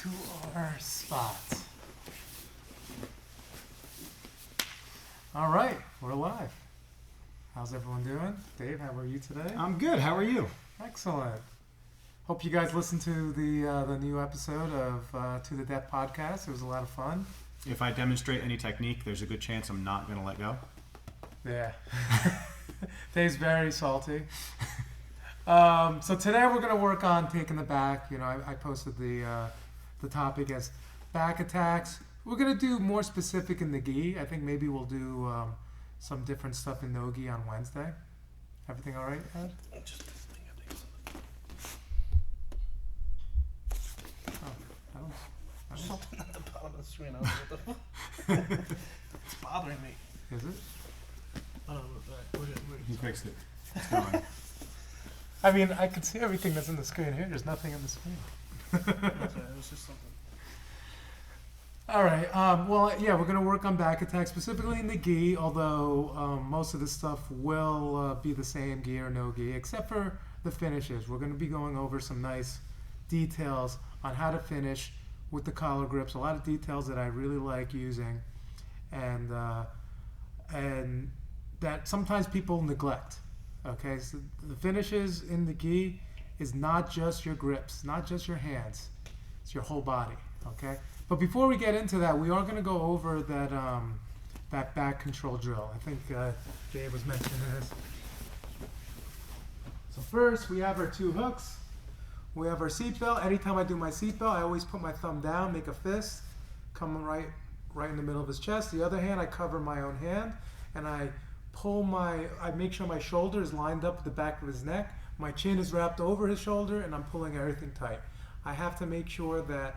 to our spot. All right, we're live. How's everyone doing? Dave, how are you today? I'm good. How are you? Excellent. Hope you guys listened to the new episode of To the Death podcast. It was a lot of fun. If I demonstrate any technique, there's a good chance I'm not going to let go. Yeah. Dave's very salty. So today we're going to work on taking the back. You know, I posted the topic as back attacks. We're going to do more specific in the gi. I think maybe we'll do some different stuff in no-gi on Wednesday. Everything all right, Ed? Just listening, I think so. Oh, I don't. Something at the bottom of the screen. I don't know what the fuck. It's bothering me. Is it? I don't know. We're good. He fixed it. It's gone. I mean, I can see everything that's in the screen here. There's nothing in the screen. It was just something. All right. Well, yeah, we're going to work on back attack, specifically in the gi, although most of the stuff will be the same, gi or no gi, except for the finishes. We're going to be going over some nice details on how to finish with the collar grips, a lot of details that I really like using, and that sometimes people neglect. Okay, so the finishes in the gi is not just your grips, not just your hands, it's your whole body. Okay. But before we get into that, we are going to go over that back control drill. I think Dave was mentioning this. So first, we have our two hooks. We have our seatbelt. Anytime I do my seatbelt, I always put my thumb down, make a fist, come right in the middle of his chest. The other hand, I cover my own hand, and I make sure my shoulder is lined up with the back of his neck. My chin is wrapped over his shoulder, and I'm pulling everything tight. I have to make sure that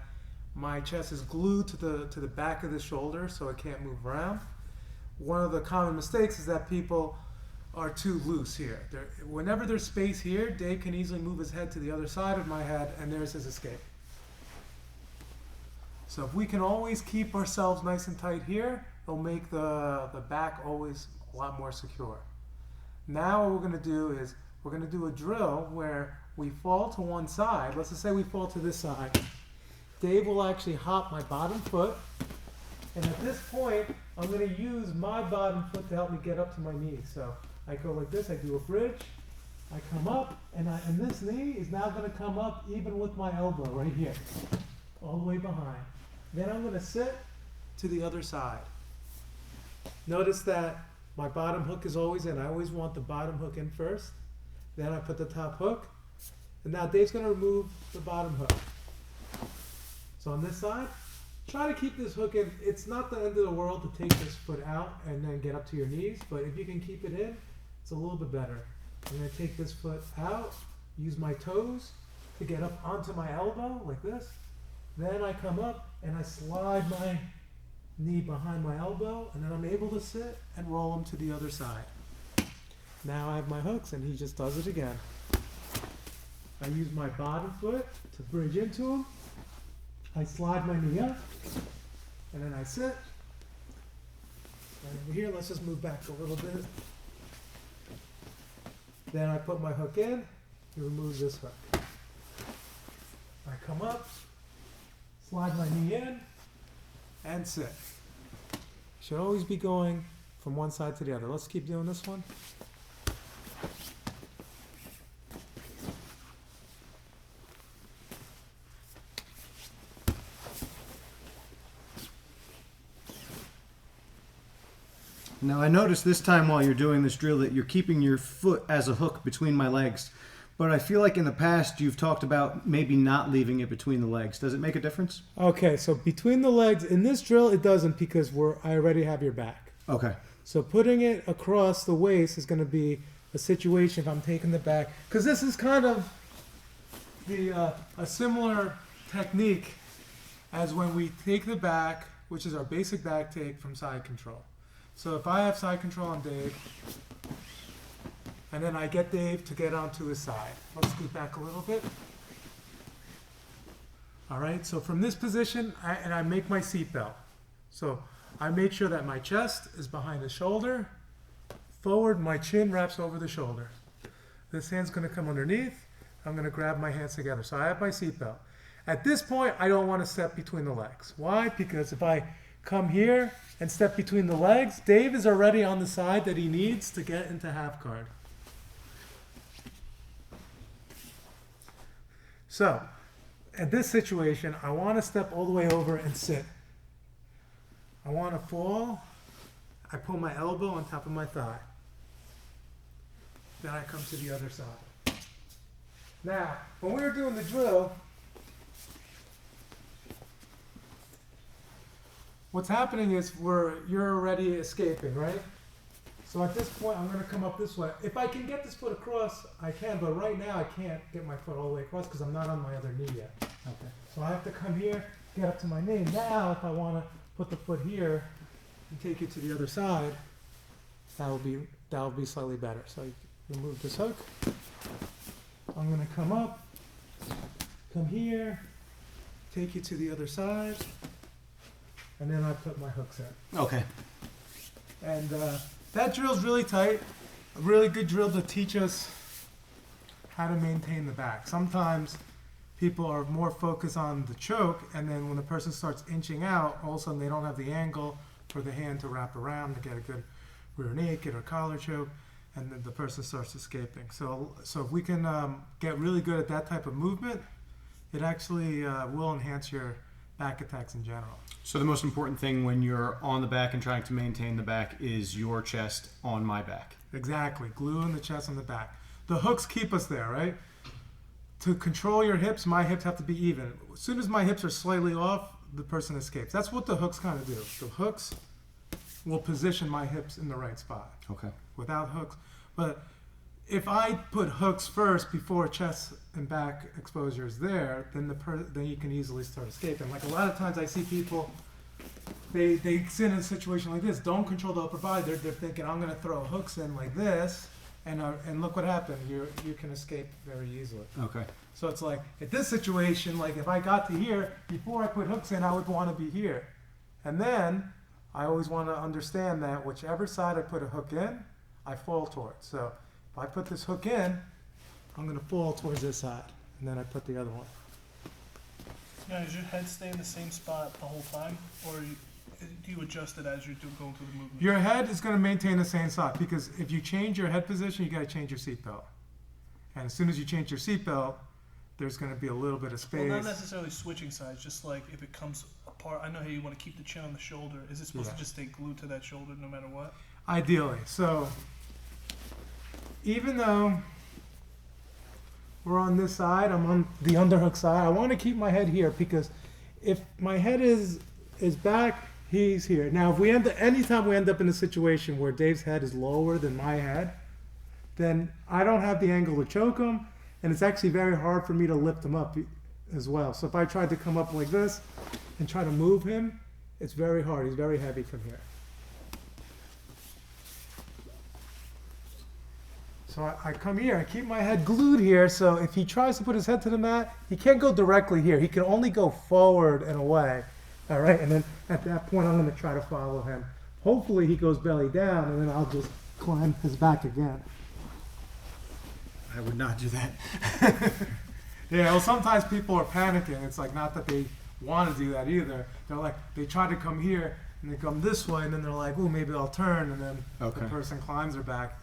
my chest is glued to the back of the shoulder so it can't move around. One of the common mistakes is that people are too loose here. Whenever there's space here, Dave can easily move his head to the other side of my head, and there's his escape. So if we can always keep ourselves nice and tight here, it'll make the back always a lot more secure. Now what we're going to do is we're going to do a drill where we fall to one side. Let's just say we fall to this side. Dave will actually hop my bottom foot, and at this point, I'm going to use my bottom foot to help me get up to my knee. So I go like this, I do a bridge, I come up, and this knee is now going to come up even with my elbow right here, all the way behind. Then I'm going to sit to the other side. Notice that my bottom hook is always in. I always want the bottom hook in first. Then I put the top hook, and now Dave's going to remove the bottom hook. So on this side, try to keep this hook in. It's not the end of the world to take this foot out and then get up to your knees, but if you can keep it in, it's a little bit better. I'm going to take this foot out, use my toes to get up onto my elbow like this. Then I come up and I slide my knee behind my elbow, and then I'm able to sit and roll them to the other side. Now I have my hooks, and he just does it again. I use my bottom foot to bridge into him. I slide my knee up, and then I sit. And over here, let's just move back a little bit. Then I put my hook in, he removes this hook. I come up, slide my knee in, and sit. Should always be going from one side to the other. Let's keep doing this one. Now I noticed this time while you're doing this drill that you're keeping your foot as a hook between my legs. But I feel like in the past you've talked about maybe not leaving it between the legs. Does it make a difference? Okay, so between the legs, in this drill it doesn't because I already have your back. Okay. So putting it across the waist is going to be a situation if I'm taking the back. Because this is kind of a similar technique as when we take the back, which is our basic back take from side control. So if I have side control on Dave, and then I get Dave to get onto his side. Let's scoot back a little bit. All right, so from this position, I make my seatbelt. So I make sure that my chest is behind the shoulder. Forward, my chin wraps over the shoulder. This hand's gonna come underneath. I'm gonna grab my hands together. So I have my seatbelt. At this point, I don't want to step between the legs. Why? Because if I come here and step between the legs, Dave is already on the side that he needs to get into half guard. So, at this situation, I want to step all the way over and sit. I want to fall. I pull my elbow on top of my thigh. Then I come to the other side. Now, when we were doing the drill, what's happening is you're already escaping, right? So at this point, I'm going to come up this way. If I can get this foot across, I can, but right now I can't get my foot all the way across because I'm not on my other knee yet. Okay. So I have to come here, get up to my knee. Now, if I want to put the foot here and take it to the other side, that will be slightly better. So you remove this hook. I'm going to come up, come here, take you to the other side, and then I put my hooks in. Okay. And that drill's really tight. A really good drill to teach us how to maintain the back. Sometimes people are more focused on the choke, and then when the person starts inching out, all of a sudden they don't have the angle for the hand to wrap around to get a good rear naked or collar choke, and then the person starts escaping. So if we can get really good at that type of movement, it actually will enhance your back attacks in general. So the most important thing when you're on the back and trying to maintain the back is your chest on my back. Exactly. Gluing the chest on the back. The hooks keep us there, right? To control your hips, my hips have to be even. As soon as my hips are slightly off, the person escapes. That's what the hooks kind of do. The hooks will position my hips in the right spot. Okay. Without hooks. But if I put hooks first before chest and back exposure is there, then you can easily start escaping. Like a lot of times I see people, they sit in a situation like this, don't control the upper body. They're thinking, I'm going to throw hooks in like this, and look what happened. You can escape very easily. Okay. So it's like, at this situation, like if I got to here, before I put hooks in, I would want to be here. And then I always want to understand that whichever side I put a hook in, I fall towards. So if I put this hook in, I'm going to fall towards this side, and then I put the other one. Now, does your head stay in the same spot the whole time, or do you adjust it as you're going through the movement? Your head is going to maintain the same spot, because if you change your head position, you got to change your seatbelt. And as soon as you change your seatbelt, there's going to be a little bit of space. Well, not necessarily switching sides, just like if it comes apart. I know how you want to keep the chin on the shoulder. Is it supposed to just stay glued to that shoulder no matter what? Ideally. So even though we're on this side, I'm on the underhook side, I want to keep my head here, because if my head is back, he's here. Now, if anytime we end up in a situation where Dave's head is lower than my head, then I don't have the angle to choke him, and it's actually very hard for me to lift him up as well. So if I tried to come up like this and try to move him, it's very hard. He's very heavy from here. So I come here, I keep my head glued here, so if he tries to put his head to the mat, he can't go directly here. He can only go forward and away. All right, and then at that point, I'm going to try to follow him. Hopefully he goes belly down, and then I'll just climb his back again. I would not do that. Yeah, well, sometimes people are panicking. It's like, not that they want to do that either. They're like, they try to come here, and they come this way, and then they're like, oh, maybe I'll turn, and then the person climbs their back.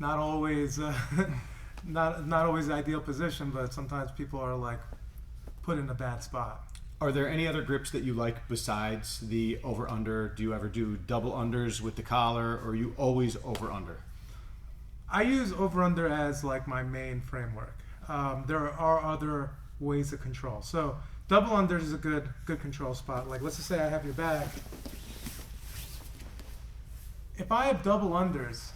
Not always, not always the ideal position, but sometimes people are like put in a bad spot. Are there any other grips that you like besides the over-under? Do you ever do double unders with the collar, or are you always over-under? I use over-under as like my main framework. There are other ways to control. So double unders is a good control spot. Like, let's just say I have your back. If I have double unders,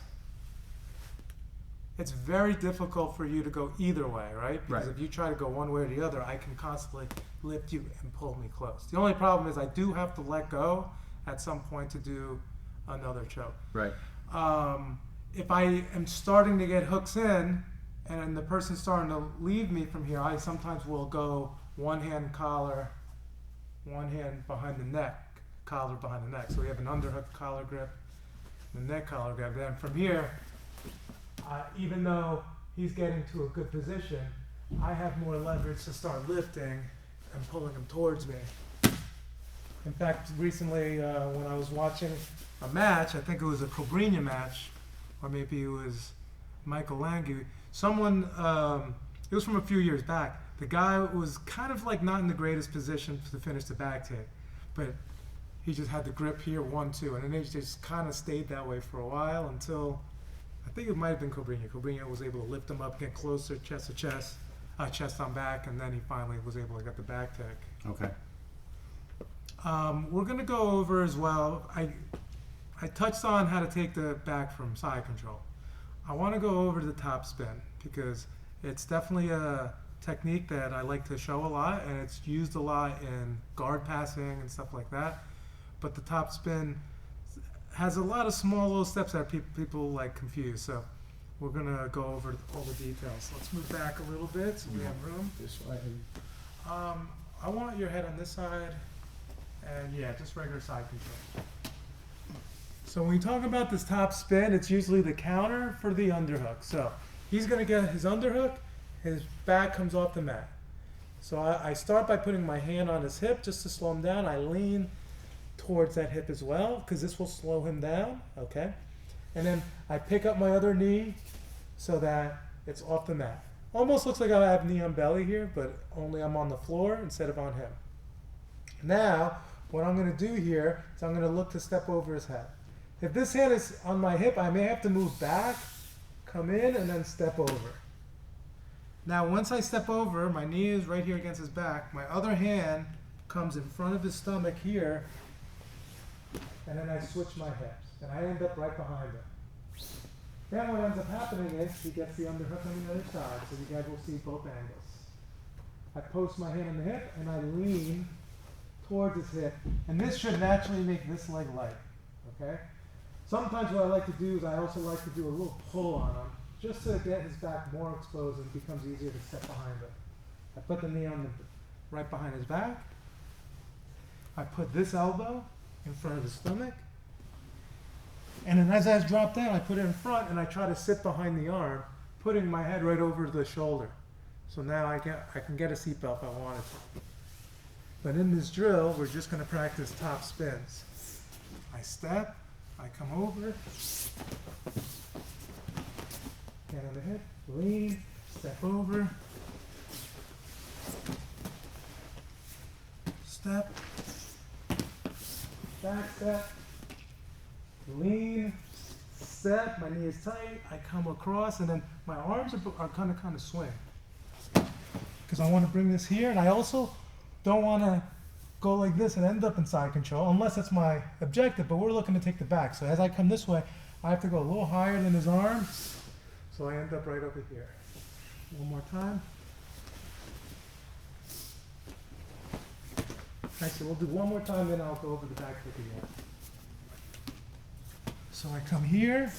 it's very difficult for you to go either way, right? Because if you try to go one way or the other, I can constantly lift you and pull me close. The only problem is I do have to let go at some point to do another choke. Right. If I am starting to get hooks in and the person's starting to leave me from here, I sometimes will go one hand collar, one hand behind the neck, collar behind the neck. So we have an underhook collar grip, the neck collar grip. Then from here, even though he's getting to a good position, I have more leverage to start lifting and pulling him towards me. In fact, recently when I was watching a match, I think it was a Cobrinha match, or maybe it was Michael Langui. Someone, it was from a few years back. The guy was kind of like not in the greatest position to finish the back take, but he just had the grip here, 1-2, and then he just kind of stayed that way for a while until, I think it might have been Cobrinha. Cobrinha was able to lift him up, get closer, chest to chest, chest on back, and then he finally was able to get the back take. Okay. We're going to go over as well, I touched on how to take the back from side control. I want to go over the top spin because it's definitely a technique that I like to show a lot, and it's used a lot in guard passing and stuff like that. But the top spin has a lot of small little steps that people like confuse. So we're going to go over all the details. Let's move back a little bit so we have room. This way. I want your head on this side, and yeah, just regular side control. So when we talk about this top spin, it's usually the counter for the underhook. So he's going to get his underhook, his back comes off the mat. So I start by putting my hand on his hip just to slow him down. I lean towards that hip as well because this will slow him down, okay? And then I pick up my other knee so that it's off the mat. Almost looks like I have knee on belly here, but only I'm on the floor instead of on him. Now, what I'm going to do here is I'm going to look to step over his head. If this hand is on my hip, I may have to move back, come in, and then step over. Now, once I step over, my knee is right here against his back. My other hand comes in front of his stomach here, and then I switch my hips, and I end up right behind him. Then what ends up happening is he gets the underhook on the other side, so you guys will see both angles. I post my hand on the hip, and I lean towards his hip, and this should naturally make this leg light, okay? Sometimes what I like to do is I also like to do a little pull on him, just to get his back more exposed and it becomes easier to step behind him. I put the knee on right behind his back. I put this elbow in front of his stomach. And then as I drop down, I put it in front and I try to sit behind the arm, putting my head right over the shoulder. So now I can get a seatbelt if I wanted to. But in this drill, we're just going to practice top spins. I step, I come over, hand on the hip, lean, step over, step, back step, lean, step, my knee is tight, I come across, and then my arms are kind of swing. Because I want to bring this here, and I also don't want to go like this and end up in side control, unless that's my objective, but we're looking to take the back. So as I come this way, I have to go a little higher than his arms, so I end up right over here. One more time. Actually, we'll do one more time, then I'll go over the back kick again. So I come here,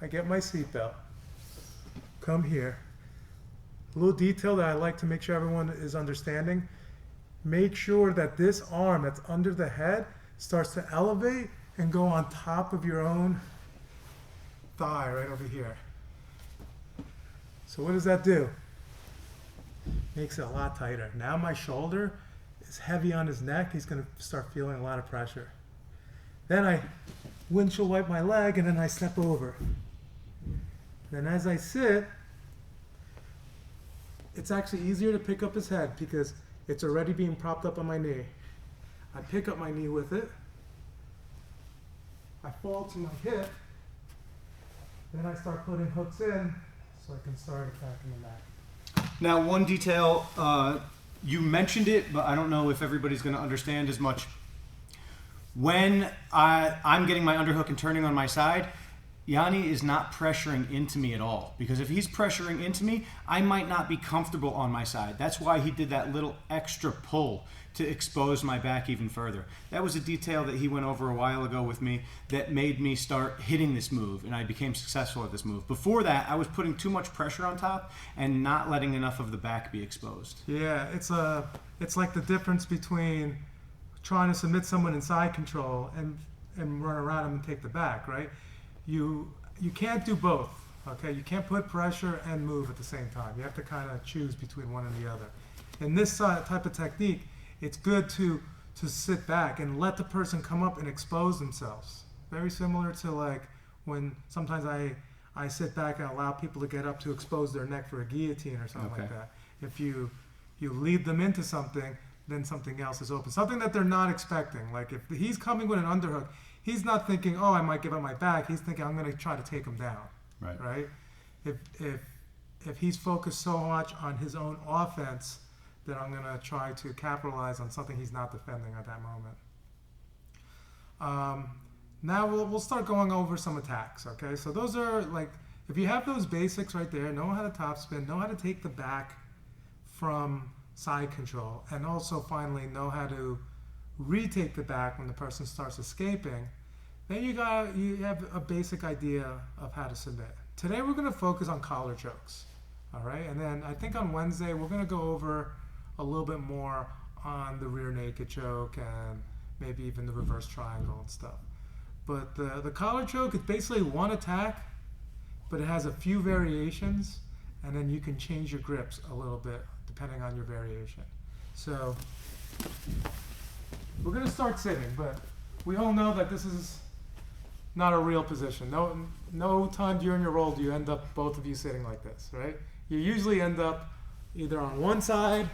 I get my seatbelt, come here. A little detail that I like to make sure everyone is understanding. Make sure that this arm that's under the head starts to elevate and go on top of your own thigh right over here. So what does that do? Makes it a lot tighter. Now my shoulder is heavy on his neck. He's going to start feeling a lot of pressure. Then I windshield wipe my leg and then I step over. Then as I sit, it's actually easier to pick up his head because it's already being propped up on my knee. I pick up my knee with it. I fall to my hip. Then I start putting hooks in so I can start attacking the back. Now, one detail, you mentioned it, but I don't know if everybody's going to understand as much. When I'm getting my underhook and turning on my side, Yanni is not pressuring into me at all. Because if he's pressuring into me, I might not be comfortable on my side. That's why he did that little extra pull to expose my back even further. That was a detail that he went over a while ago with me that made me start hitting this move, and I became successful at this move. Before that, I was putting too much pressure on top and not letting enough of the back be exposed. Yeah, it's like the difference between trying to submit someone in side control and run around them and take the back, right? You can't do both, okay? You can't put pressure and move at the same time. You have to kind of choose between one and the other. in this type of technique, it's good to sit back and let the person come up and expose themselves. Very similar to like when sometimes I sit back and allow people to get up to expose their neck for a guillotine or something like that. If you lead them into something, then something else is open. Something that they're not expecting. Like if he's coming with an underhook, he's not thinking, oh, I might give up my back. He's thinking, I'm going to try to take him down. Right? If he's focused so much on his own offense, then I'm going to try to capitalize on something he's not defending at that moment. Now we'll start going over some attacks, okay? So those are like, if you have those basics right there, know how to topspin, know how to take the back from side control, and also finally know how to retake the back when the person starts escaping, then you have a basic idea of how to submit. Today we're going to focus on collar chokes, all right? And then I think on Wednesday we're going to go over a little bit more on the rear naked choke and maybe even the reverse triangle and stuff. But the collar choke is basically one attack, but it has a few variations, and then you can change your grips a little bit depending on your variation. So we're going to start sitting, but we all know that this is not a real position. No time during your roll do you end up both of you sitting like this, right? You usually end up either on one side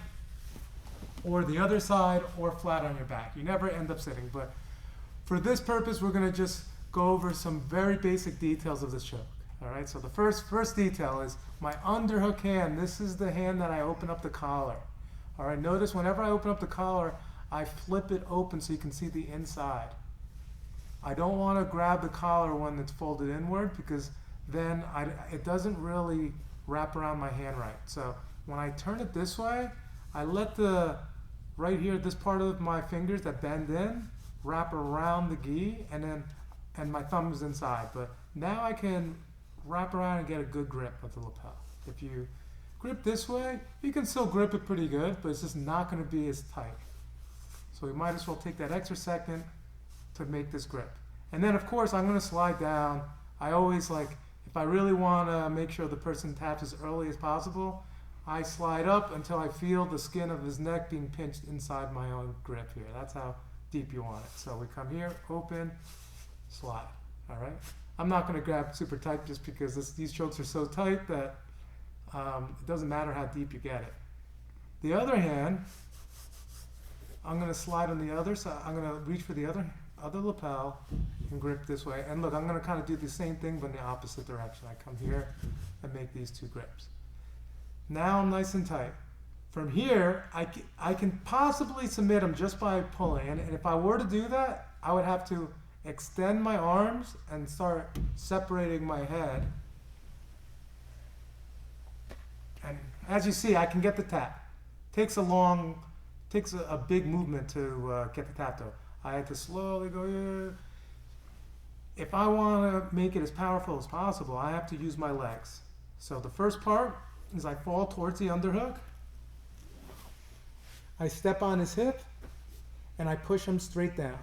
or the other side or flat on your back. You never end up sitting, but for this purpose, we're going to just go over some very basic details of this choke. All right, so the first detail is my underhook hand. This is the hand that I open up the collar. All right, notice whenever I open up the collar, I flip it open so you can see the inside. I don't want to grab the collar when it's folded inward because then it doesn't really wrap around my hand right. So when I turn it this way, I let right here, this part of my fingers that bend in, wrap around the gi, and my thumb is inside. But now I can wrap around and get a good grip of the lapel. If you grip this way, you can still grip it pretty good, but it's just not going to be as tight. So we might as well take that extra second to make this grip. And then of course I'm going to slide down. I always if I really want to make sure the person taps as early as possible, I slide up until I feel the skin of his neck being pinched inside my own grip here. That's how deep you want it. So we come here, open, slide. All right. I'm not going to grab super tight just because these chokes are so tight that it doesn't matter how deep you get it. The other hand, I'm going to slide on the other side. I'm going to reach for the other lapel and grip this way. And look, I'm going to kind of do the same thing but in the opposite direction. I come here and make these two grips. Now I'm nice and tight. From here, I can possibly submit them just by pulling. And if I were to do that, I would have to extend my arms and start separating my head. And as you see, I can get the tap. Takes a big movement to get the tap though. I had to slowly go here. If I want to make it as powerful as possible, I have to use my legs. So the first part is I fall towards the underhook. I step on his hip and I push him straight down.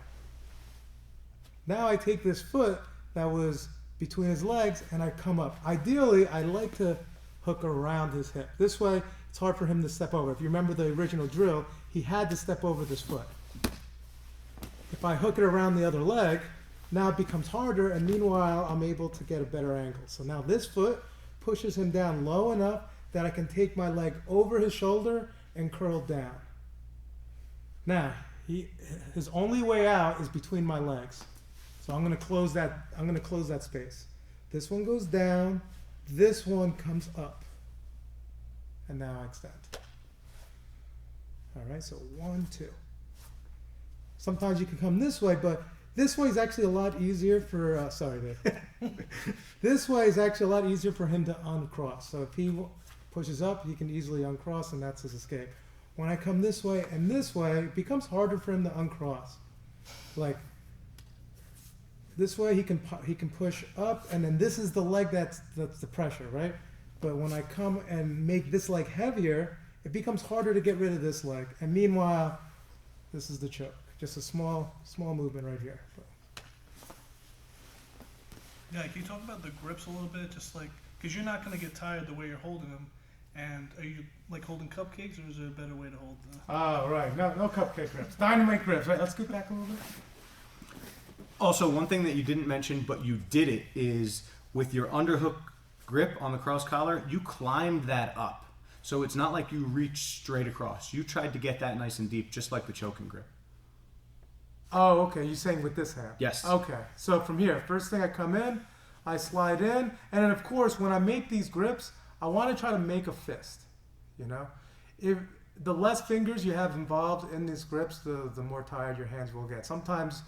Now I take this foot that was between his legs and I come up. Ideally, I like to hook around his hip. This way, it's hard for him to step over. If you remember the original drill, he had to step over this foot. If I hook it around the other leg, now it becomes harder, and meanwhile, I'm able to get a better angle. So now this foot pushes him down low enough that I can take my leg over his shoulder and curl down. Now, his only way out is between my legs. So I'm going to close that space. This one goes down, this one comes up. And now I extend. All right, so 1, 2. Sometimes you can come this way, but this way is actually a lot easier for, sorry, Dave. This way is actually a lot easier for him to uncross. So if he pushes up, he can easily uncross, and that's his escape. When I come this way and this way, it becomes harder for him to uncross. Like this way, he can push up, and then this is the leg that's the pressure, right? But when I come and make this leg heavier, it becomes harder to get rid of this leg. And meanwhile, this is the choke. Just a small movement right here. Yeah, can you talk about the grips a little bit? Just because you're not going to get tired the way you're holding them. And are you like holding cupcakes, or is there a better way to hold the... Oh, right. No cupcake grips. Dynamite grips. Right, let's scoot back a little bit. Also, one thing that you didn't mention, but you did it, is with your underhook grip on the cross collar, you climbed that up. So it's not like you reach straight across. You tried to get that nice and deep, just like the choking grip. Oh, okay. You're saying with this hand? Yes. Okay. So from here, first thing I come in, I slide in, and then of course, when I make these grips, I want to try to make a fist. You know, if the less fingers you have involved in these grips, the more tired your hands will get. Sometimes,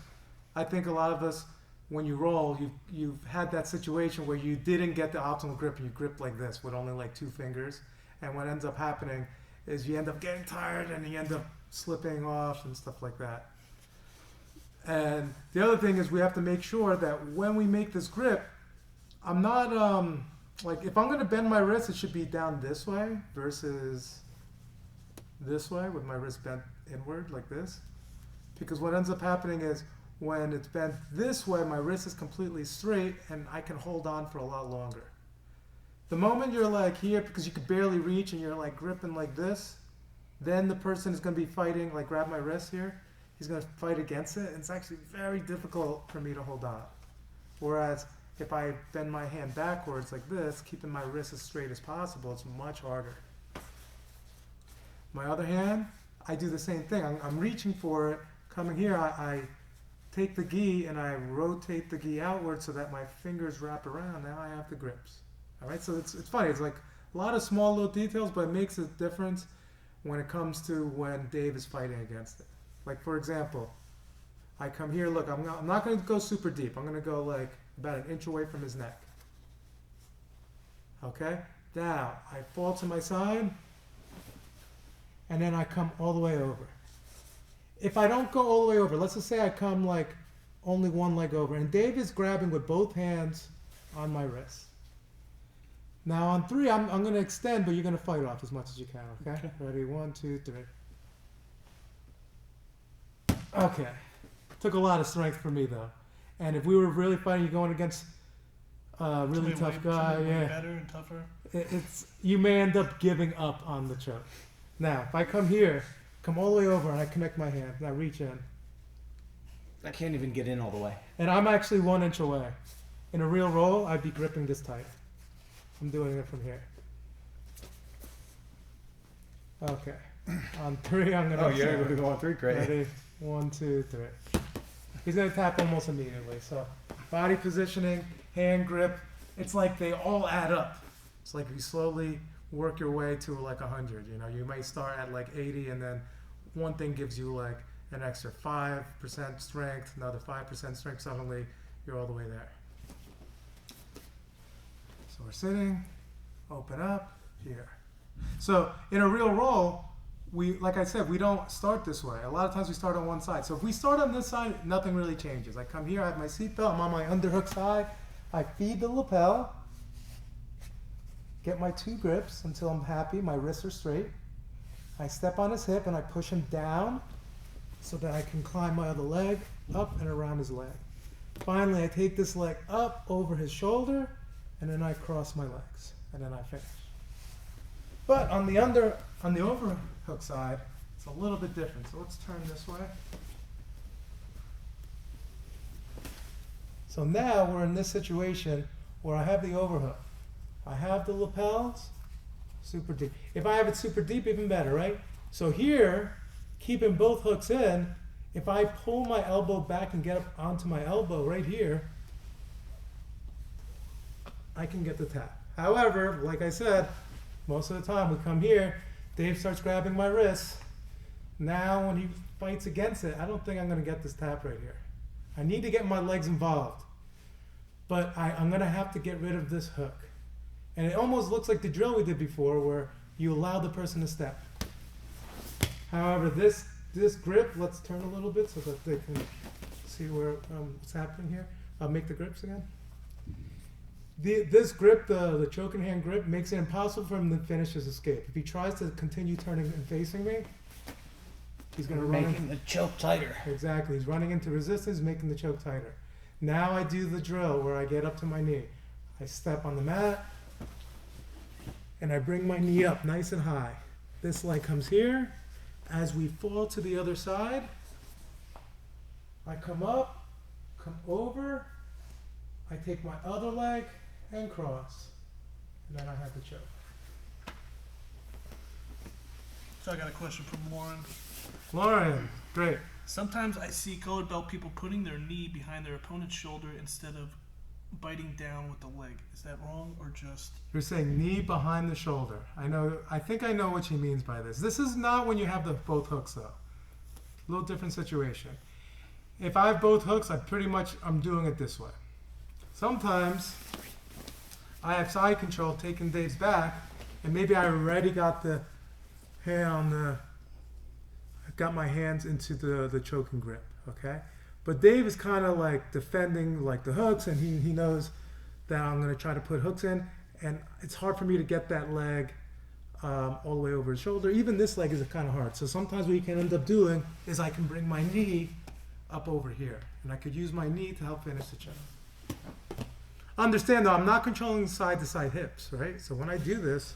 I think a lot of us, when you roll, you've had that situation where you didn't get the optimal grip and you grip like this with only like 2 fingers, and what ends up happening is you end up getting tired and you end up slipping off and stuff like that. And the other thing is we have to make sure that when we make this grip, I'm not like if I'm going to bend my wrist, it should be down this way versus this way with my wrist bent inward like this. Because what ends up happening is when it's bent this way, my wrist is completely straight and I can hold on for a lot longer. The moment you're like here, because you could barely reach and you're like gripping like this, then the person is going to be fighting, like grab my wrist here, he's going to fight against it, and it's actually very difficult for me to hold on. Whereas if I bend my hand backwards like this, keeping my wrist as straight as possible, it's much harder. My other hand, I do the same thing. I'm reaching for it. Coming here, I take the gi and I rotate the gi outward so that my fingers wrap around. Now I have the grips. All right, so it's funny. It's like a lot of small little details, but it makes a difference when it comes to when Dave is fighting against it. Like for example, I come here. Look, I'm not going to go super deep. I'm going to go like about an inch away from his neck. Okay. Now I fall to my side, and then I come all the way over. If I don't go all the way over, let's just say I come like only one leg over, and Dave is grabbing with both hands on my wrist. Now on 3, I'm going to extend, but you're going to fight off as much as you can, okay? Ready? 1, 2, 3. Okay. Took a lot of strength for me, though. And if we were really fighting, you're going against a really tough guy, way better and tougher. You may end up giving up on the choke. Now, if I come here, come all the way over, and I connect my hand, and I reach in. I can't even get in all the way. And I'm actually 1 inch away. In a real roll, I'd be gripping this tight. I'm doing it from here. Okay. On 3, I'm gonna. Oh, you're going to go on 3, great. Ready? 1, 2, 3. He's gonna tap almost immediately. So, body positioning, hand grip. It's like they all add up. It's like you slowly work your way to like 100. You know, you might start at like 80, and then one thing gives you like an extra 5% strength, another 5% strength. Suddenly, you're all the way there. So we're sitting, open up, here. So in a real roll, like I said, we don't start this way. A lot of times we start on one side. So if we start on this side, nothing really changes. I come here, I have my seatbelt, I'm on my underhook side, I feed the lapel, get my 2 grips until I'm happy, my wrists are straight. I step on his hip and I push him down so that I can climb my other leg up and around his leg. Finally, I take this leg up over his shoulder, and then I cross my legs, and then I finish. But on the overhook side, it's a little bit different. So let's turn this way. So now we're in this situation where I have the overhook. I have the lapels super deep. If I have it super deep, even better, right? So here, keeping both hooks in, if I pull my elbow back and get up onto my elbow right here, I can get the tap. However, like I said, most of the time we come here, Dave starts grabbing my wrist. Now when he fights against it, I don't think I'm going to get this tap right here. I need to get my legs involved. But I'm going to have to get rid of this hook. And it almost looks like the drill we did before where you allow the person to step. However, this grip, let's turn a little bit so that they can see what's happening here. I'll make the grips again. This grip, the choking hand grip, makes it impossible for him to finish his escape. If he tries to continue turning and facing me, he's going to run. Making the choke tighter. Exactly. He's running into resistance, making the choke tighter. Now I do the drill where I get up to my knee. I step on the mat, and I bring my knee up nice and high. This leg comes here. As we fall to the other side, I come up, come over, I take my other leg and cross, and then I have the choke. So I got a question from Lauren. Lauren, great. Sometimes I see colored belt people putting their knee behind their opponent's shoulder instead of biting down with the leg. Is that wrong or just? You're saying knee behind the shoulder. I think I know what she means by this. This is not when you have the both hooks though. A little different situation. If I have both hooks, I'm doing it this way. Sometimes I have side control taking Dave's back, and maybe I already got the hand got my hands into the choking grip, okay? But Dave is kind of like defending like the hooks, and he knows that I'm going to try to put hooks in, and it's hard for me to get that leg all the way over his shoulder. Even this leg is kind of hard. So sometimes what you can end up doing is I can bring my knee up over here, and I could use my knee to help finish the choke. Understand though, I'm not controlling side-to-side hips, right? So when I do this,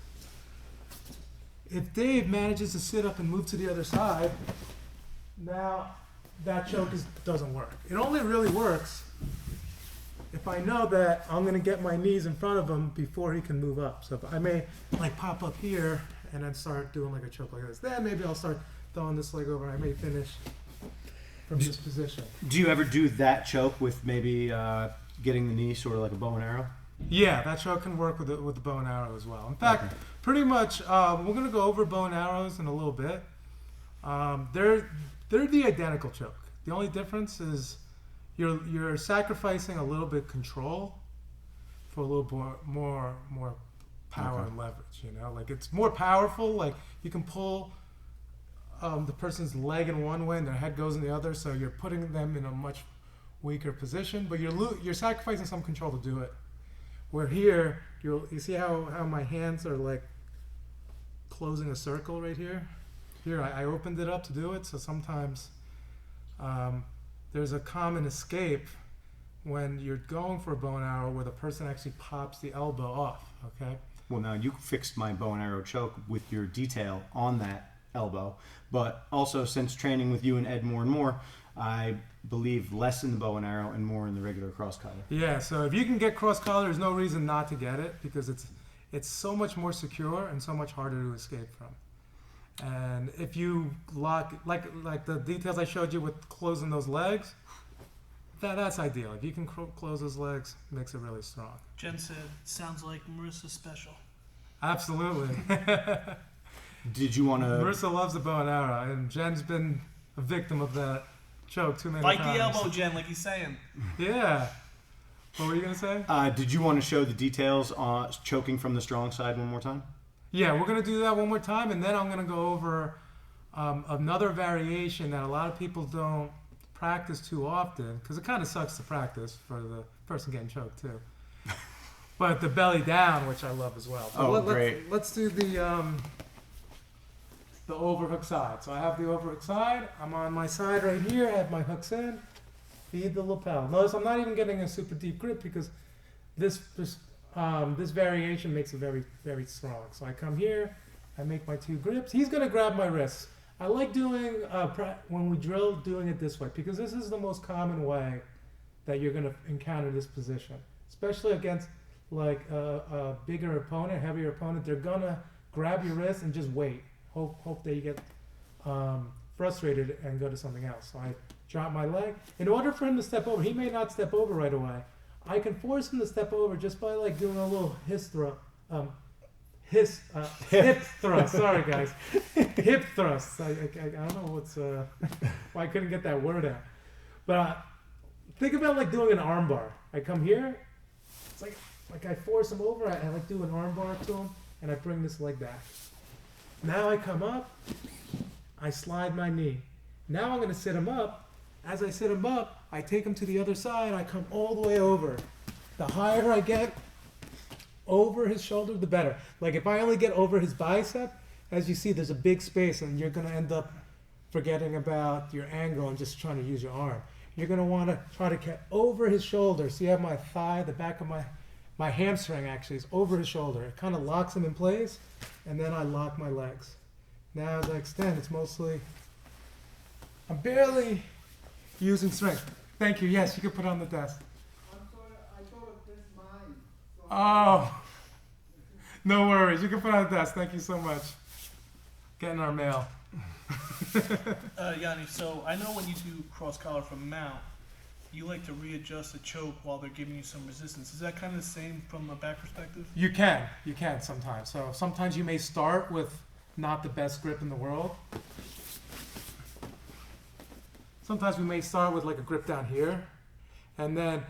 if Dave manages to sit up and move to the other side, now that choke doesn't work. It only really works if I know that I'm going to get my knees in front of him before he can move up. So if I may like pop up here and then start doing like a choke like this, then maybe I'll start throwing this leg over and I may finish from this position. Do you ever do that choke with maybe getting the knee sort of like a bow and arrow? Yeah, that choke can work with the bow and arrow as well. In fact, pretty much we're going to go over bow and arrows in a little bit. They're the identical choke. The only difference is you're sacrificing a little bit control for a little more power and leverage. You know, like it's more powerful. Like you can pull the person's leg in one way and their head goes in the other, so you're putting them in a much weaker position. But you're sacrificing some control to do it. Where here you see how my hands are like closing a circle right here. Here, I opened it up to do it, so sometimes there's a common escape when you're going for a bow and arrow where the person actually pops the elbow off, okay? Well, now you fixed my bow and arrow choke with your detail on that elbow, but also since training with you and Ed more and more, I believe less in the bow and arrow and more in the regular cross collar. Yeah, so if you can get cross collar, there's no reason not to get it because it's so much more secure and so much harder to escape from. And if you lock, like the details I showed you with closing those legs, that's ideal. If you can close those legs, it makes it really strong. Jen said, sounds like Marissa special. Absolutely. Did you want to... Marissa loves the bow and arrow, and Jen's been a victim of that choke too many Fight times. the elbow, Jen, like he's saying. Yeah. What were you going to say? Did you want to show the details on choking from the strong side one more time? Yeah, we're going to do that one more time, and then I'm going to go over another variation that a lot of people don't practice too often, because it kind of sucks to practice for the person getting choked too. But the belly down, which I love as well. Oh, great. Let's do the overhook side. So I have the overhook side. I'm on my side right here. I have my hooks in. Feed the lapel. Notice I'm not even getting a super deep grip because this variation makes it very, very strong. So I come here, I make my two grips. He's going to grab my wrists. I like doing, when we drill, doing it this way because this is the most common way that you're going to encounter this position. Especially against like a bigger opponent, heavier opponent. They're going to grab your wrist and just wait. Hope that you get frustrated and go to something else. So I drop my leg. In order for him to step over, he may not step over right away. I can force him to step over just by like doing a little hip thrust. Sorry guys, hip thrust. I don't know what's why I couldn't get that word out. But think about like doing an armbar. I come here, it's like I force him over. I like do an armbar to him, and I bring this leg back. Now I come up, I slide my knee. Now I'm going to sit him up. As I sit him up, I take him to the other side. I come all the way over. The higher I get over his shoulder, the better. Like if I only get over his bicep, as you see, there's a big space and you're going to end up forgetting about your angle and just trying to use your arm. You're going to want to try to get over his shoulder. See how my thigh, the back of my my hamstring actually is over his shoulder. It kind of locks him in place, and then I lock my legs. Now as I extend, it's mostly, I'm barely using strength. Thank you. Yes, you can put it on the desk. I'm sorry, I thought this mine. So Oh, no worries. You can put it on the desk. Thank you so much. Getting our mail. Yanni, so I know when you do cross collar from mount, you like to readjust the choke while they're giving you some resistance. Is that kind of the same from a back perspective? You can sometimes. So sometimes you may start with not the best grip in the world. Sometimes we may start with like a grip down here, and then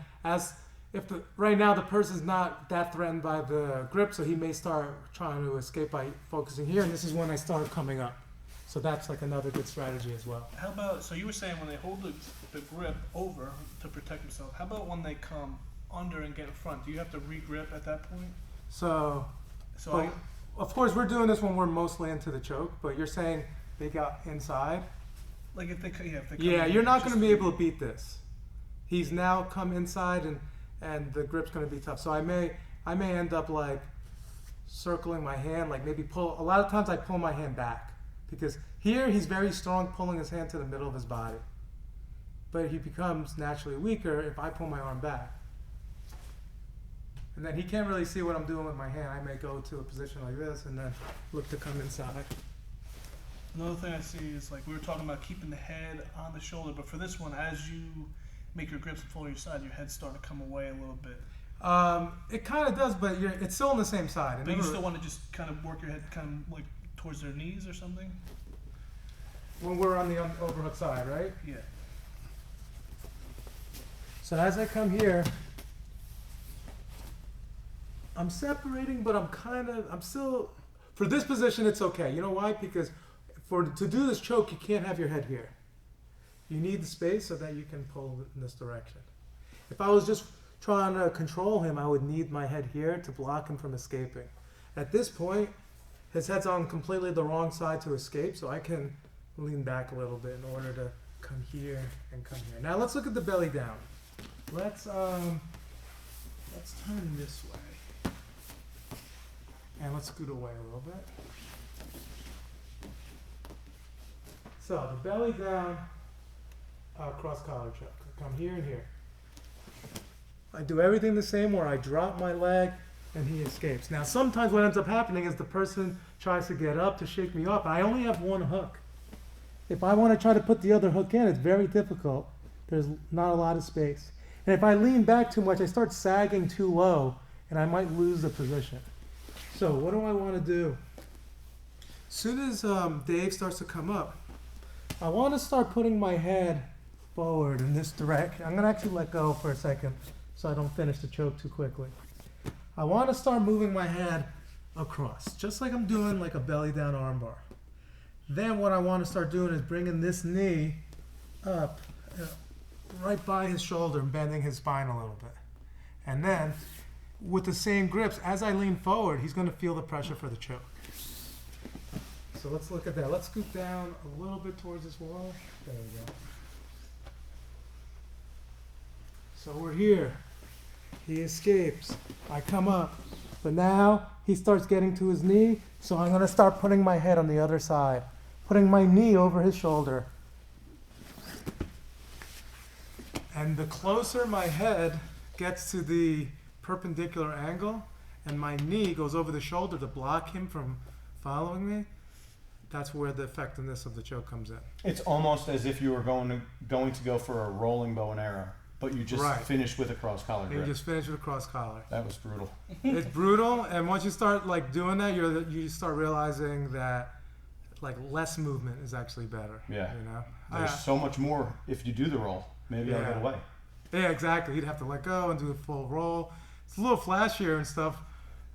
right now the person's not that threatened by the grip, so he may start trying to escape by focusing here, and this is when I start coming up. So that's like another good strategy as well. How about, so you were saying when they hold the grip over to protect themselves, how about when they come under and get in front? Do you have to re-grip at that point? So So of course we're doing this when we're mostly into the choke, but you're saying they got inside. like if they come Yeah, in, you're not just- going to be able to beat this. He's now come inside, and the grip's going to be tough. So I may end up like circling my hand, like maybe pull. A lot of times I pull my hand back because here he's very strong, pulling his hand to the middle of his body. But he becomes naturally weaker if I pull my arm back. And then he can't really see what I'm doing with my hand. I may go to a position like this and then look to come inside. Another thing I see is like we were talking about keeping the head on the shoulder, but for this one, as you make your grips and pull your side, your head's starting to come away a little bit. It kind of does, but it's still on the same side. But you still want to just kind of work your head kind of like towards their knees or something? When we're on the overhook side, right? Yeah. So as I come here, I'm separating, but I'm still, for this position, it's okay. You know why? Because to do this choke, you can't have your head here. You need the space so that you can pull in this direction. If I was just trying to control him, I would need my head here to block him from escaping. At this point, his head's on completely the wrong side to escape, so I can lean back a little bit in order to come here and come here. Now let's look at the belly down. Let's turn this way. And let's scoot away a little bit. So the belly down, cross collar choke. I come here and here. I do everything the same where I drop my leg and he escapes. Now sometimes what ends up happening is the person tries to get up to shake me off. I only have one hook. If I want to try to put the other hook in, it's very difficult. There's not a lot of space. And if I lean back too much, I start sagging too low and I might lose the position. So what do I want to do? As soon as Dave starts to come up, I want to start putting my head forward in this direction. I'm going to actually let go for a second so I don't finish the choke too quickly. I want to start moving my head across, just like I'm doing like a belly down armbar. Then what I want to start doing is bringing this knee up right by his shoulder and bending his spine a little bit. And then with the same grips, as I lean forward, he's going to feel the pressure for the choke. So let's look at that. Let's scoot down a little bit towards this wall. There we go. So we're here. He escapes. I come up. But now he starts getting to his knee, so I'm going to start putting my head on the other side, putting my knee over his shoulder. And the closer my head gets to the perpendicular angle and my knee goes over the shoulder to block him from following me, that's where the effectiveness of the choke comes in. It's almost as if you were going to go for a rolling bow and arrow, but you just Right. finished with a cross collar You grip. just finish with a cross collar. That was brutal. It's brutal, and once you start like doing that, you start realizing that like less movement is actually better. Yeah. You know. There's so much more if you do the roll. Maybe I'll Yeah. get away. Yeah, exactly. You'd have to let go and do a full roll. It's a little flashier and stuff,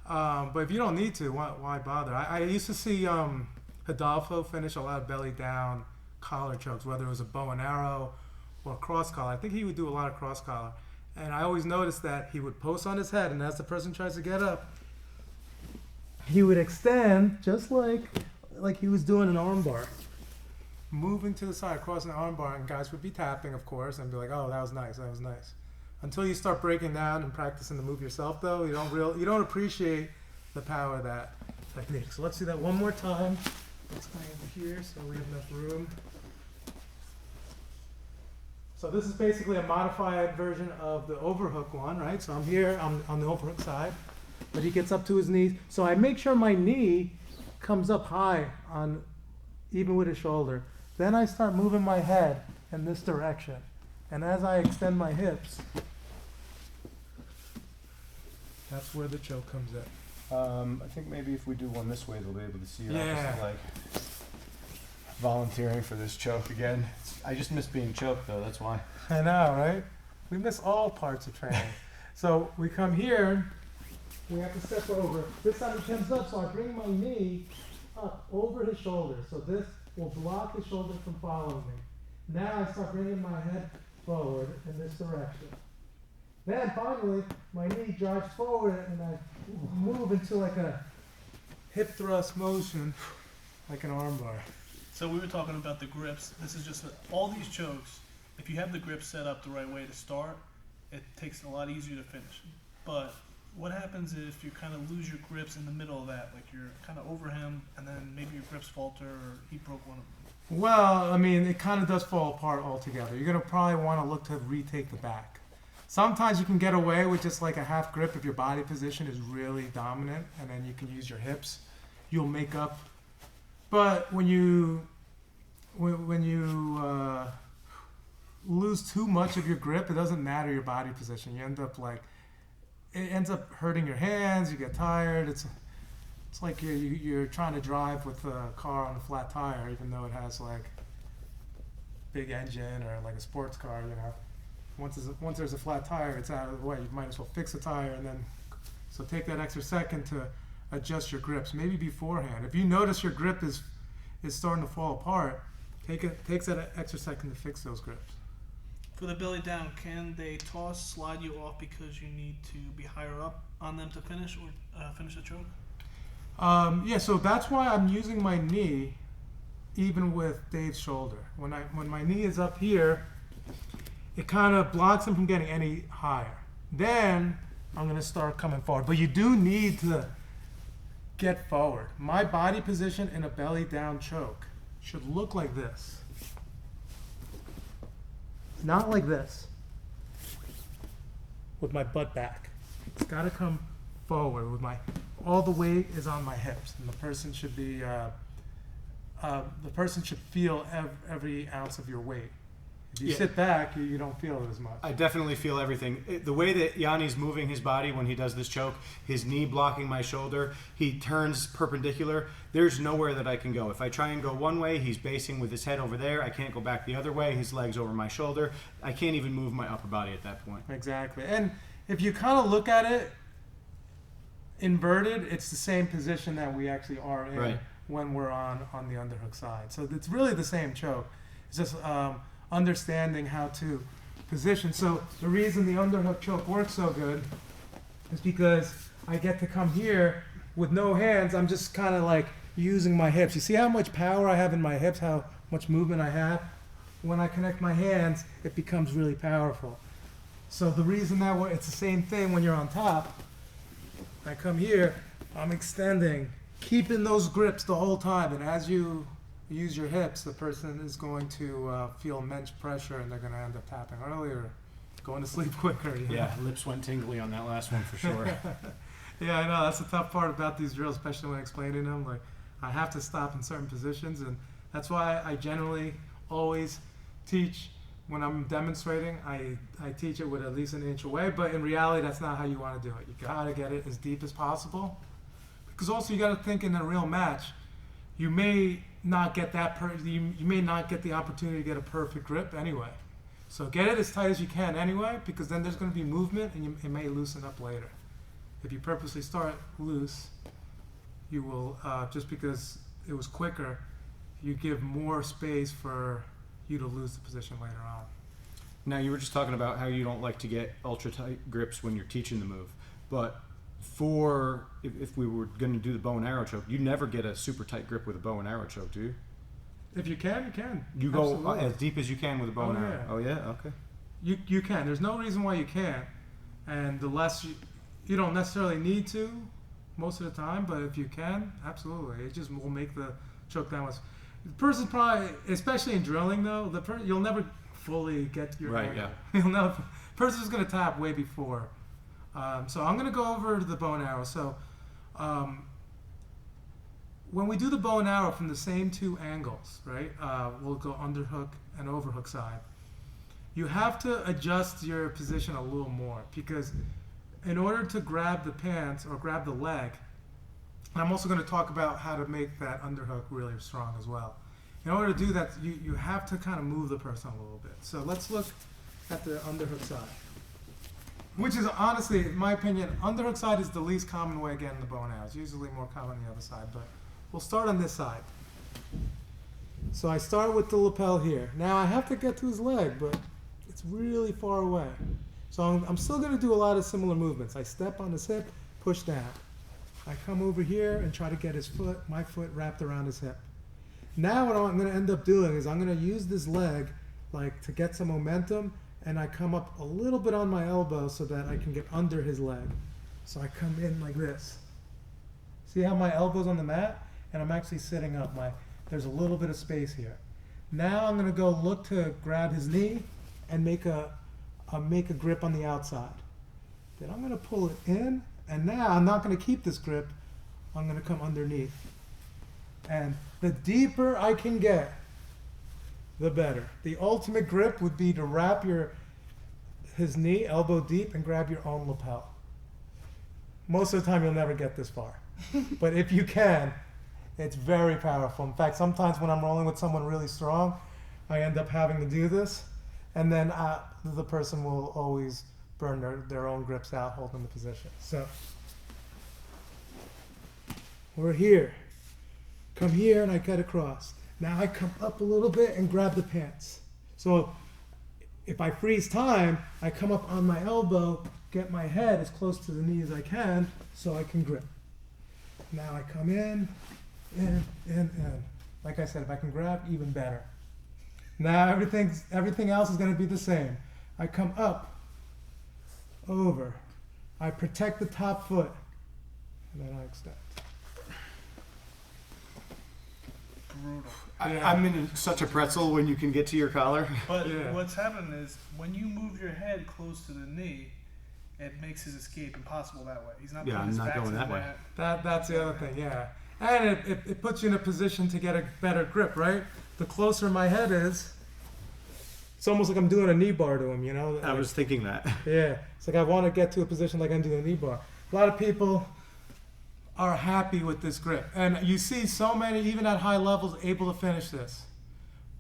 but if you don't need to, why bother? I used to see Hidalgo finish a lot of belly down collar chokes, whether it was a bow and arrow or cross collar. I think he would do a lot of cross collar. And I always noticed that he would post on his head, and as the person tries to get up, he would extend just like he was doing an armbar. Moving to the side, crossing the armbar, and guys would be tapping, of course, and be like, oh, that was nice, that was nice. Until you start breaking down and practicing the move yourself, though, you don't appreciate the power of that technique. So let's do that one more time. Let's go over here so we have enough room. So this is basically a modified version of the overhook one, right? So I'm here on the overhook side, but he gets up to his knees. So I make sure my knee comes up high on, even with his shoulder. Then I start moving my head in this direction. And as I extend my hips, that's where the choke comes in. I think maybe if we do one this way, they'll be able to see your Yeah. opposite leg. Volunteering for this choke again. I just miss being choked though, that's why. I know, right? We miss all parts of training. So we come here, we have to step over. This time he comes up, so I bring my knee up over his shoulder. So this will block his shoulder from following me. Now I start bringing my head forward in this direction. Then finally, my knee drives forward and I move into like a hip thrust motion, like an armbar. So we were talking about the grips. This is just all these chokes. If you have the grip set up the right way to start, it takes a lot easier to finish. But what happens if you kind of lose your grips in the middle of that? Like you're kind of over him, and then maybe your grips falter, or he broke one of them. Well, I mean, it kind of does fall apart altogether. You're going to probably want to look to retake the back. Sometimes you can get away with just like a half grip if your body position is really dominant, and then you can use your hips. You'll make up. But when you lose too much of your grip, it doesn't matter your body position. You end up like, it ends up hurting your hands. You get tired. It's like you're trying to drive with a car on a flat tire, even though it has like big engine or like a sports car. You know, once there's a flat tire, it's out of the way. You might as well fix the tire, and then so take that extra second to adjust your grips, maybe beforehand. If you notice your grip is starting to fall apart, takes that extra second to fix those grips. For the belly down, can they slide you off because you need to be higher up on them to finish or finish the choke? Yeah, so that's why I'm using my knee, even with Dave's shoulder. When my knee is up here, it kind of blocks him from getting any higher. Then I'm going to start coming forward. But you do need to get forward. My body position in a belly down choke should look like this. Not like this. With my butt back. It's got to come forward with all the weight is on my hips, and the person should feel every ounce of your weight. If you sit back, you don't feel it as much. I definitely feel everything. The way that Yanni's moving his body when he does this choke, his knee blocking my shoulder, he turns perpendicular. There's nowhere that I can go. If I try and go one way, he's basing with his head over there. I can't go back the other way. His leg's over my shoulder. I can't even move my upper body at that point. Exactly. And if you kind of look at it inverted, it's the same position that we actually are in when we're on the underhook side. So it's really the same choke. It's just understanding how to position. So the reason the underhook choke works so good is because I get to come here with no hands. I'm just kind of like using my hips. You see how much power I have in my hips, how much movement I have? When I connect my hands, it becomes really powerful. So the reason that it's the same thing when you're on top. I come here, I'm extending, keeping those grips the whole time, and as you use your hips, the person is going to feel immense pressure, and they're going to end up tapping earlier, going to sleep quicker. You know? Yeah, lips went tingly on that last one for sure. Yeah, I know. That's the tough part about these drills, especially when explaining them. Like, I have to stop in certain positions, and that's why I generally always teach when I'm demonstrating. I teach it with at least an inch away, but in reality, that's not how you want to do it. You got to get it as deep as possible, because also you got to think in a real match, you may not get you may not get the opportunity to get a perfect grip anyway. So get it as tight as you can anyway, because then there's going to be movement, and it may loosen up later. If you purposely start loose, you will, just because it was quicker, you give more space for you to lose the position later on. Now, you were just talking about how you don't like to get ultra tight grips when you're teaching the move, but if we were going to do the bow and arrow choke, you never get a super tight grip with a bow and arrow choke, do you? If you can, you can. You go Absolutely. as deep as you can with a bow and arrow. Yeah. Oh yeah, okay. you can. There's no reason why you can't. And the less you don't necessarily need to most of the time, but if you can, absolutely. It just will make the choke down less. The person's probably, especially in drilling though, you'll never fully get your Right, angle. yeah. You'll never. Person's gonna tap way before. So I'm gonna go over to the bow and arrow. So when we do the bow and arrow from the same two angles, right? We'll go underhook and overhook side. You have to adjust your position a little more because in order to grab the pants or grab the leg, and I'm also going to talk about how to make that underhook really strong as well. In order to do that, you have to kind of move the person a little bit. So let's look at the underhook side, which is honestly, in my opinion, underhook side is the least common way of getting the bow and arrow. It's usually more common on the other side, but we'll start on this side. So I start with the lapel here. Now I have to get to his leg, but it's really far away. So I'm still going to do a lot of similar movements. I step on his hip, push down. I come over here and try to get my foot wrapped around his hip. Now what I'm going to end up doing is I'm going to use this leg like to get some momentum, and I come up a little bit on my elbow so that I can get under his leg. So I come in like this. See how my elbow's on the mat? And I'm actually sitting up. There's a little bit of space here. Now I'm going to go look to grab his knee and make a grip on the outside. Then I'm going to pull it in, and now I'm not going to keep this grip. I'm going to come underneath. And the deeper I can get, the better. The ultimate grip would be to wrap his knee elbow deep and grab your own lapel. Most of the time you'll never get this far. But if you can, it's very powerful. In fact, sometimes when I'm rolling with someone really strong, I end up having to do this. And then the person will always burn their own grips out, holding the position. So we're here. Come here and I cut across. Now I come up a little bit and grab the pants. So if I freeze time, I come up on my elbow, get my head as close to the knee as I can so I can grip. Now I come in. Like I said, if I can grab, even better. Now everything else is going to be the same. I come up, over. I protect the top foot, and then I extend. Brutal. I'm in such a pretzel when you can get to your collar. But Yeah. what's happening is when you move your head close to the knee, it makes his escape impossible that way. He's not Yeah, putting I'm his not back going to the that way. mat. That's the other thing, yeah. And it puts you in a position to get a better grip, right? The closer my head is, it's almost like I'm doing a knee bar to him, you know? I was thinking that. Yeah, it's like I want to get to a position like I'm doing a knee bar. A lot of people are happy with this grip. And you see so many, even at high levels, able to finish this.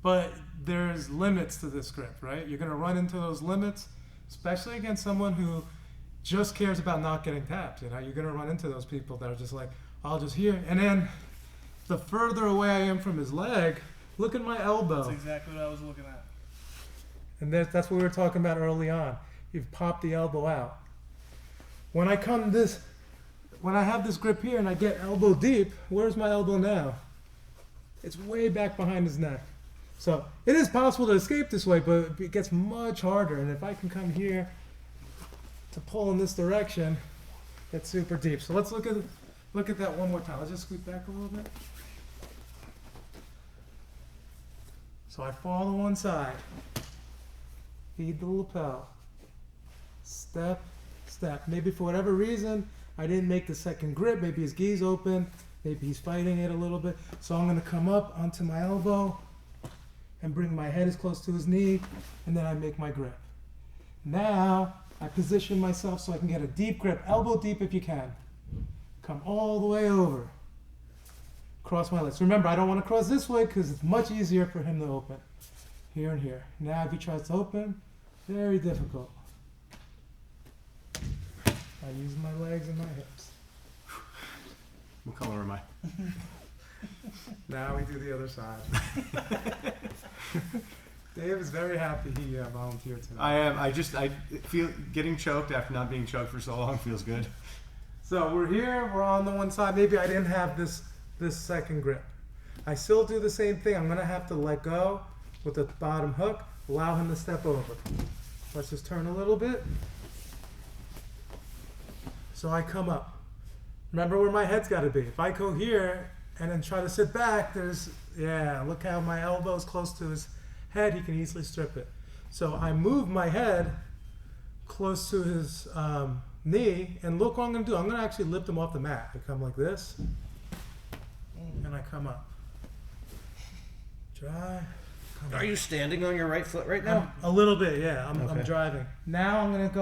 But there's limits to this grip, right? You're going to run into those limits, especially against someone who just cares about not getting tapped. You know, you're going to run into those people that are just like, I'll just hear. And then the further away I am from his leg, look at my elbow. That's exactly what I was looking at. And that's what we were talking about early on. You've popped the elbow out. When I have this grip here and I get elbow deep, where's my elbow now? It's way back behind his neck. So it is possible to escape this way, but it gets much harder. And if I can come here to pull in this direction, it's super deep. So let's look at that one more time. Let's just scoot back a little bit. So I fall to one side. Feed the lapel. Step, step. Maybe for whatever reason, I didn't make the second grip. Maybe his gi's open. Maybe he's fighting it a little bit. So I'm going to come up onto my elbow and bring my head as close to his knee, and then I make my grip. Now I position myself so I can get a deep grip, elbow deep if you can. Come all the way over. Cross my legs. Remember, I don't want to cross this way because it's much easier for him to open. Here and here. Now if he tries to open, very difficult. I use my legs and my hips. What color am I? Now we do the other side. Dave is very happy he volunteered tonight. I am. I feel getting choked after not being choked for so long feels good. So we're here, we're on the one side. Maybe I didn't have this second grip. I still do the same thing. I'm gonna have to let go with the bottom hook, allow him to step over. Let's just turn a little bit. So I come up. Remember where my head's got to be. If I go here and then try to sit back, look how my elbow's close to his head. He can easily strip it. So I move my head close to his knee, and look what I'm going to do. I'm going to actually lift him off the mat. I come like this, and I come up. Dry. Are you standing on your right foot right now? A little bit, yeah. I'm Okay. driving. Now I'm going to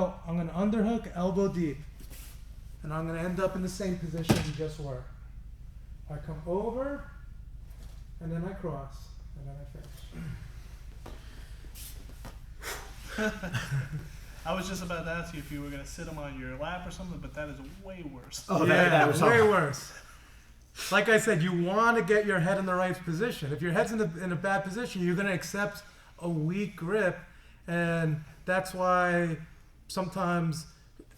underhook, elbow deep. And I'm going to end up in the same position we just were. I come over, and then I cross, and then I finish. I was just about to ask you if you were going to sit him on your lap or something, but that is way worse. Oh, yeah, that was way hard. worse. Like I said, you want to get your head in the right position. If your head's in a bad position, you're going to accept a weak grip, and that's why sometimes,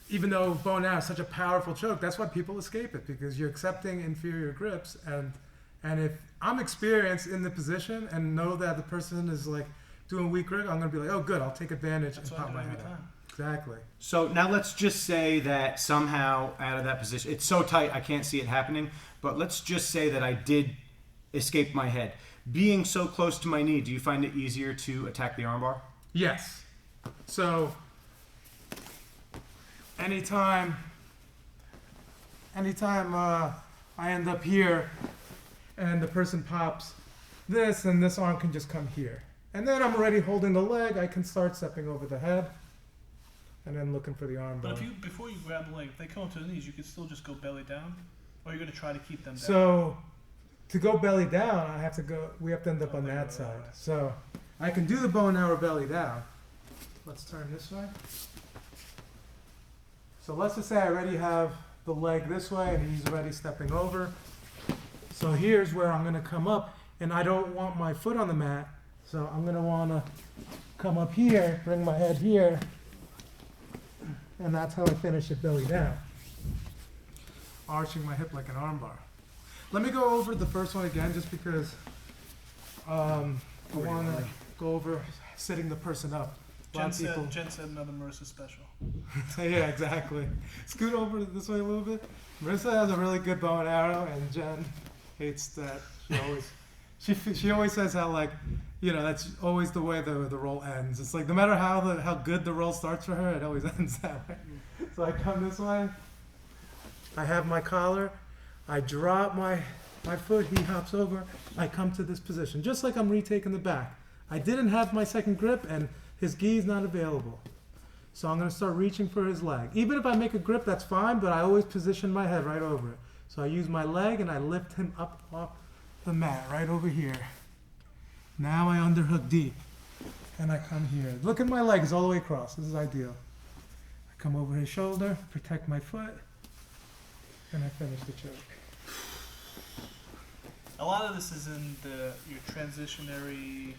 even though bow and arrow is such a powerful choke, that's why people escape it, because you're accepting inferior grips. And if I'm experienced in the position and know that the person is like doing weak grip, I'm going to be like, oh, good, I'll take advantage That's and what I pop do my every head out. time. Exactly. So now let's just say that somehow out of that position, it's so tight I can't see it happening, but let's just say that I did escape my head. Being so close to my knee, do you find it easier to attack the armbar? Yes. So anytime I end up here and the person pops this, and this arm can just come here. And then I'm already holding the leg, I can start stepping over the head and then looking for the arm But bar. before you grab the leg, if they come up to the knees, you can still just go belly down, or you're going to try to keep them down. So to go belly down, we have to end up on Okay, that right, side. right. So I can do the bow and arrow belly down. Let's turn this way. So let's just say I already have the leg this way and he's already stepping over. So here's where I'm going to come up, and I don't want my foot on the mat. So I'm going to want to come up here, bring my head here, and that's how I finish it belly down. Arching my hip like an armbar. Let me go over the first one again, just because I want to go over setting the person up. A lot of people. Jen said another Marissa special. Yeah, exactly. Scoot over this way a little bit. Marissa has a really good bow and arrow, and Jen hates that. She always says how, like, you know, that's always the way the roll ends. It's like no matter how good the roll starts for her, it always ends that way. So I come this way. I have my collar. I drop my foot. He hops over. I come to this position, just like I'm retaking the back. I didn't have my second grip, and his gi is not available. So I'm going to start reaching for his leg. Even if I make a grip, that's fine, but I always position my head right over it. So I use my leg, and I lift him up off the mat right over here. Now I underhook deep, and I come here. Look at my legs all the way across. This is ideal. I come over his shoulder, protect my foot, and I finish the choke. A lot of this is in your transitionary,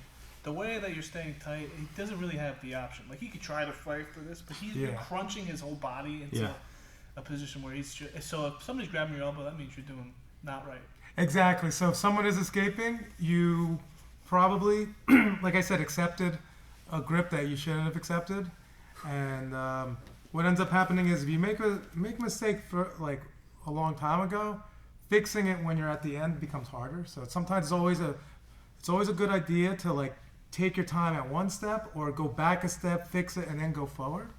the way that you're staying tight. He doesn't really have the option. Like, he could try to fight for this, but he's Yeah. crunching his whole body into Yeah. a position where he's just, so if somebody's grabbing your elbow, that means you're doing not right. Exactly. So if someone is escaping, you probably, like I said, accepted a grip that you shouldn't have accepted. And what ends up happening is if you make a mistake for like a long time ago, fixing it when you're at the end becomes harder. So sometimes it's always a good idea to like take your time at one step or go back a step, fix it, and then go forward.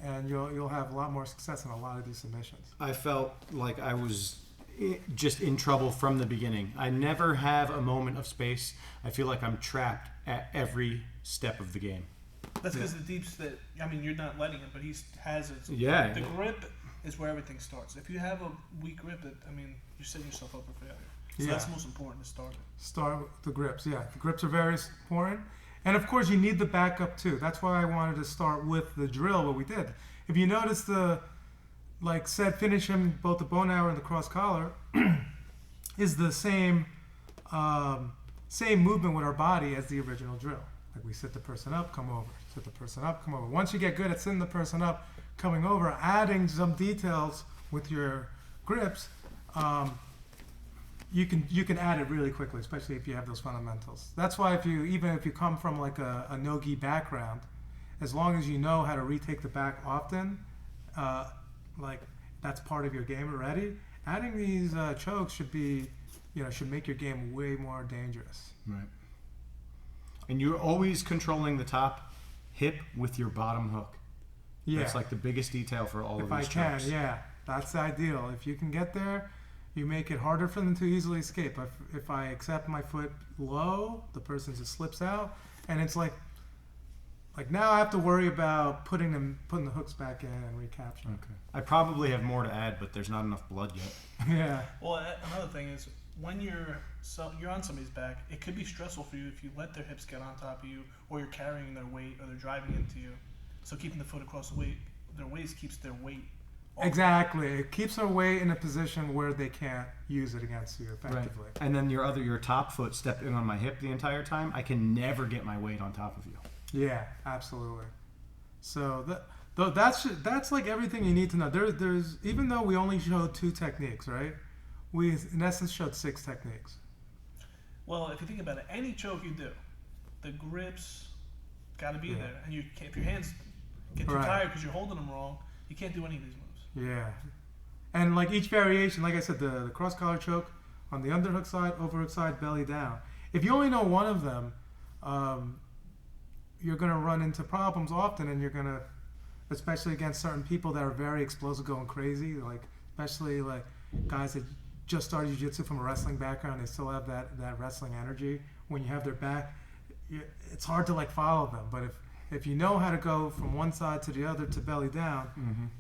And you'll have a lot more success in a lot of these submissions. I felt like I was just in trouble from the beginning. I never have a moment of space. I feel like I'm trapped at every step of the game. That's because the deeps that, I mean, you're not letting him, but he has it. Yeah. The grip is where everything starts. If you have a weak grip, you're setting yourself up for failure. So Yeah. that's most important to start it. Start with the grips. Yeah, the grips are very important. And of course, you need the backup too. That's why I wanted to start with the drill, what we did. If you notice finish him both the bow and arrow and the cross collar is the same movement with our body as the original drill. Like we sit the person up, come over, sit the person up, come over. Once you get good at sitting the person up, coming over, adding some details with your grips, you can add it really quickly, especially if you have those fundamentals. That's why even if you come from like a no-gi background as long as you know how to retake the back often, like that's part of your game already. Adding these chokes should make your game way more dangerous. Right. And you're always controlling the top hip with your bottom hook. Yeah. That's like the biggest detail for all of If these I can, chokes. yeah, that's the ideal. If you can get there, you make it harder for them to easily escape. If I accept my foot low, the person just slips out, and it's like now I have to worry about putting the hooks back in and recapturing. Okay. I probably have more to add, but there's not enough blood yet. Yeah. Well, another thing is when you're on somebody's back, it could be stressful for you if you let their hips get on top of you, or you're carrying their weight, or they're driving into you. So keeping the foot across their waist keeps their weight. Exactly. It keeps their weight in a position where they can't use it against you effectively. Right. And then your top foot stepping on my hip the entire time, I can never get my weight on top of you. Yeah, absolutely. So that's like everything you need to know. There's even though we only showed 2 techniques, right? We in essence showed 6 techniques. Well, if you think about it, any choke you do, the grips got to be Yeah. there, and if your hands get too Right. tired because you're holding them wrong, you can't do any of these moves. Yeah. And like each variation, like I said, the cross collar choke on the underhook side, overhook side, belly down. If you only know one of them, you're going to run into problems often, and you're going to, especially against certain people that are very explosive, going crazy, like especially like guys that just started jiu-jitsu from a wrestling background, they still have that wrestling energy. When you have their back, it's hard to like follow them. But if you know how to go from one side to the other to belly down,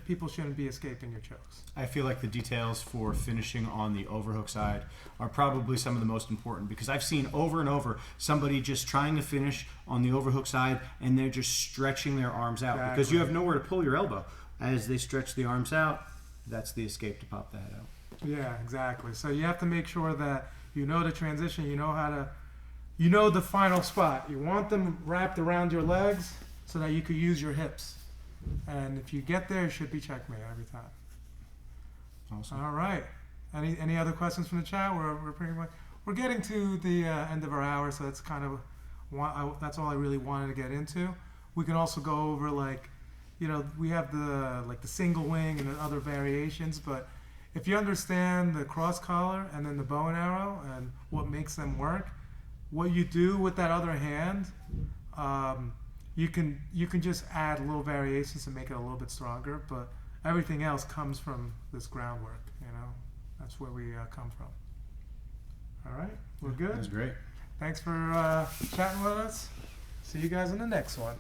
people shouldn't be escaping your chokes. I feel like the details for finishing on the overhook side are probably some of the most important, because I've seen over and over somebody just trying to finish on the overhook side and they're just stretching their arms out because you have nowhere to pull your elbow. As they stretch the arms out, that's the escape to pop the head out. Yeah, exactly. So you have to make sure that you know the transition, you know the final spot. You want them wrapped around your legs so that you could use your hips. And if you get there, it should be checkmate every time. Awesome. All right. Any other questions from the chat? We're getting to the end of our hour, so that's kind of that's all I really wanted to get into. We can also go over we have the single wing and the other variations, but if you understand the cross collar and then the bow and arrow and what makes them work, what you do with that other hand, you can just add little variations to make it a little bit stronger, but everything else comes from this groundwork. That's where we come from. All right, we're good. That was great. Thanks for chatting with us. See you guys in the next one.